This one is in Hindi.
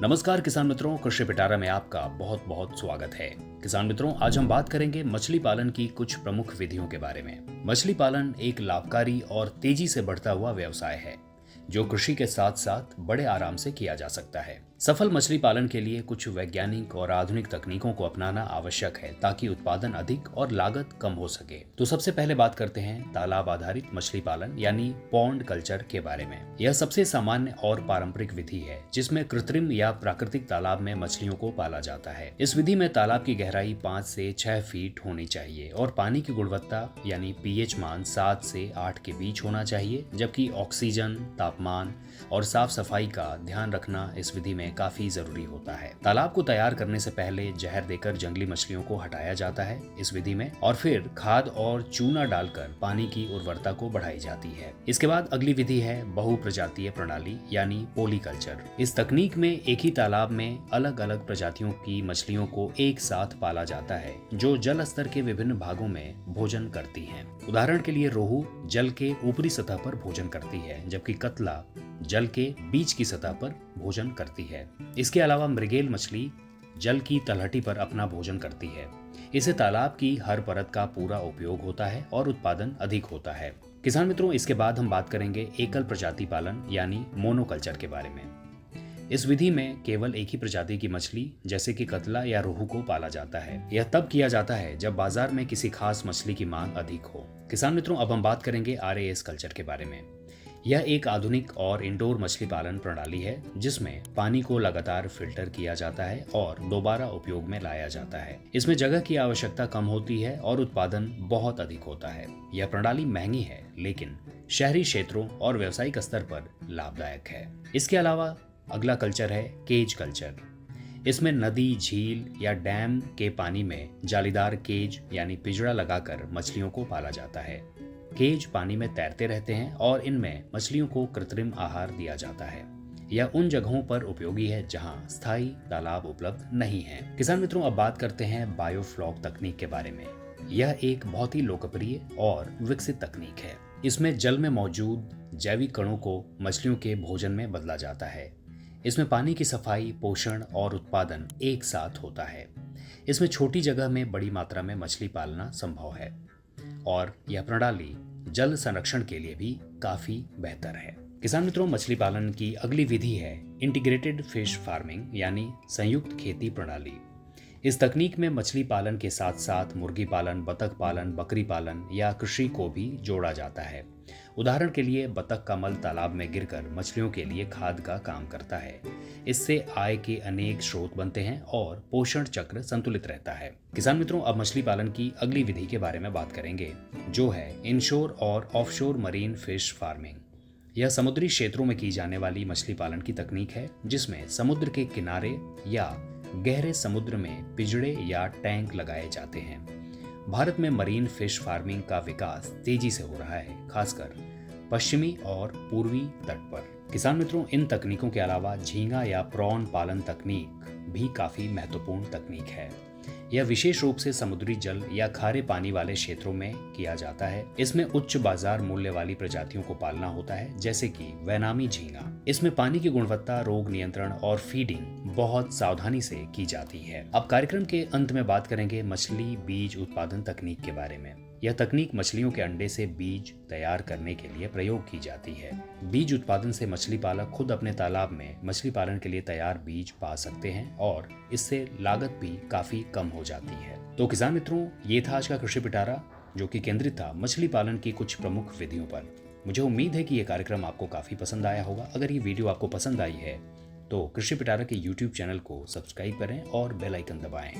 नमस्कार किसान मित्रों, कृषि पिटारा में आपका बहुत बहुत स्वागत है। किसान मित्रों, आज हम बात करेंगे मछली पालन की कुछ प्रमुख विधियों के बारे में। मछली पालन एक लाभकारी और तेजी से बढ़ता हुआ व्यवसाय है जो कृषि के साथ साथ बड़े आराम से किया जा सकता है। सफल मछली पालन के लिए कुछ वैज्ञानिक और आधुनिक तकनीकों को अपनाना आवश्यक है ताकि उत्पादन अधिक और लागत कम हो सके। तो सबसे पहले बात करते हैं तालाब आधारित मछली पालन यानी पॉन्ड कल्चर के बारे में। यह सबसे सामान्य और पारंपरिक विधि है जिसमें कृत्रिम या प्राकृतिक तालाब में मछलियों को पाला जाता है। इस विधि में तालाब की गहराई 5 से 6 फीट होनी चाहिए और पानी की गुणवत्ता यानी पीएच मान 7 से 8 के बीच होना चाहिए, जबकि ऑक्सीजन, तापमान और साफ सफाई का ध्यान रखना इस विधि में काफी जरूरी होता है। तालाब को तैयार करने से पहले जहर देकर जंगली मछलियों को हटाया जाता है इस विधि में, और फिर खाद और चूना डालकर पानी की उर्वरता को बढ़ाई जाती है। इसके बाद अगली विधि है बहुप्रजातीय प्रणाली यानी पॉलीकल्चर। इस तकनीक में एक ही तालाब में अलग अलग प्रजातियों की मछलियों को एक साथ पाला जाता है जो जल स्तर के विभिन्न भागों में भोजन करती हैं। उदाहरण के लिए रोहू जल के ऊपरी सतह पर भोजन करती है, जबकि कतला जल के बीच की सतह पर भोजन करती है। इसके अलावा मृगेल मछली जल की तलहटी पर अपना भोजन करती है। इसे तालाब की हर परत का पूरा उपयोग होता है और उत्पादन अधिक होता है। किसान मित्रों, इसके बाद हम बात करेंगे एकल प्रजाति पालन यानी मोनोकल्चर के बारे में। इस विधि में केवल एक ही प्रजाति की मछली जैसे कि कतला या रोहू को पाला जाता है। यह तब किया जाता है जब बाजार में किसी खास मछली की मांग अधिक हो। किसान मित्रों, अब हम बात करेंगे आरएएस कल्चर के बारे में। यह एक आधुनिक और इंडोर मछली पालन प्रणाली है जिसमें पानी को लगातार फिल्टर किया जाता है और दोबारा उपयोग में लाया जाता है। इसमें जगह की आवश्यकता कम होती है और उत्पादन बहुत अधिक होता है। यह प्रणाली महंगी है लेकिन शहरी क्षेत्रों और व्यावसायिक स्तर पर लाभदायक है। इसके अलावा अगला कल्चर है केज कल्चर। इसमें नदी, झील या डैम के पानी में जालीदार केज यानी पिंजरा लगाकर मछलियों को पाला जाता है। केज पानी में तैरते रहते हैं और इनमें मछलियों को कृत्रिम आहार दिया जाता है। यह उन जगहों पर उपयोगी है जहां स्थायी तालाब उपलब्ध नहीं है। किसान मित्रों, अब बात करते हैं बायोफ्लॉक तकनीक के बारे में। यह एक बहुत ही लोकप्रिय और विकसित तकनीक है। इसमें जल में मौजूद जैविक कणों को मछलियों के भोजन में बदला जाता है। इसमें पानी की सफाई, पोषण और उत्पादन एक साथ होता है। इसमें छोटी जगह में बड़ी मात्रा में मछली पालना संभव है और यह प्रणाली जल संरक्षण के लिए भी काफी बेहतर है। किसान मित्रों, मछली पालन की अगली विधि है इंटीग्रेटेड फिश फार्मिंग यानी संयुक्त खेती प्रणाली। इस तकनीक में मछली पालन के साथ साथ मुर्गी पालन, बतख पालन, बकरी पालन या कृषि को भी जोड़ा जाता है। उदाहरण के लिए बतख का मल तालाब में गिरकर मछलियों के लिए खाद का काम करता है। इससे आय के अनेक स्रोत बनते हैं और पोषण चक्र संतुलित रहता है। किसान मित्रों, अब मछली पालन की अगली विधि के बारे में बात करेंगे जो है इनशोर और ऑफशोर मरीन फिश फार्मिंग। यह समुद्री क्षेत्रों में की जाने वाली मछली पालन की तकनीक है जिसमें समुद्र के किनारे या गहरे समुद्र में पिंजड़े या टैंक लगाए जाते हैं। भारत में मरीन फिश फार्मिंग का विकास तेजी से हो रहा है, खासकर पश्चिमी और पूर्वी तट पर। किसान मित्रों, इन तकनीकों के अलावा झींगा या प्रॉन पालन तकनीक भी काफी महत्वपूर्ण तकनीक है। यह विशेष रूप से समुद्री जल या खारे पानी वाले क्षेत्रों में किया जाता है। इसमें उच्च बाजार मूल्य वाली प्रजातियों को पालना होता है जैसे कि वैनामी झींगा। इसमें पानी की गुणवत्ता, रोग नियंत्रण और फीडिंग बहुत सावधानी से की जाती है। अब कार्यक्रम के अंत में बात करेंगे मछली बीज उत्पादन तकनीक के बारे में। यह तकनीक मछलियों के अंडे से बीज तैयार करने के लिए प्रयोग की जाती है। बीज उत्पादन से मछली पालक खुद अपने तालाब में मछली पालन के लिए तैयार बीज पा सकते हैं और इससे लागत भी काफी कम हो जाती है। तो किसान मित्रों, ये था आज का कृषि पिटारा जो कि केंद्रित था मछली पालन की कुछ प्रमुख विधियों पर। मुझे उम्मीद है कि ये कार्यक्रम आपको काफी पसंद आया होगा। अगर ये वीडियो आपको पसंद आई है तो कृषि पिटारा के YouTube चैनल को सब्सक्राइब करें और बेल आइकन दबाएं।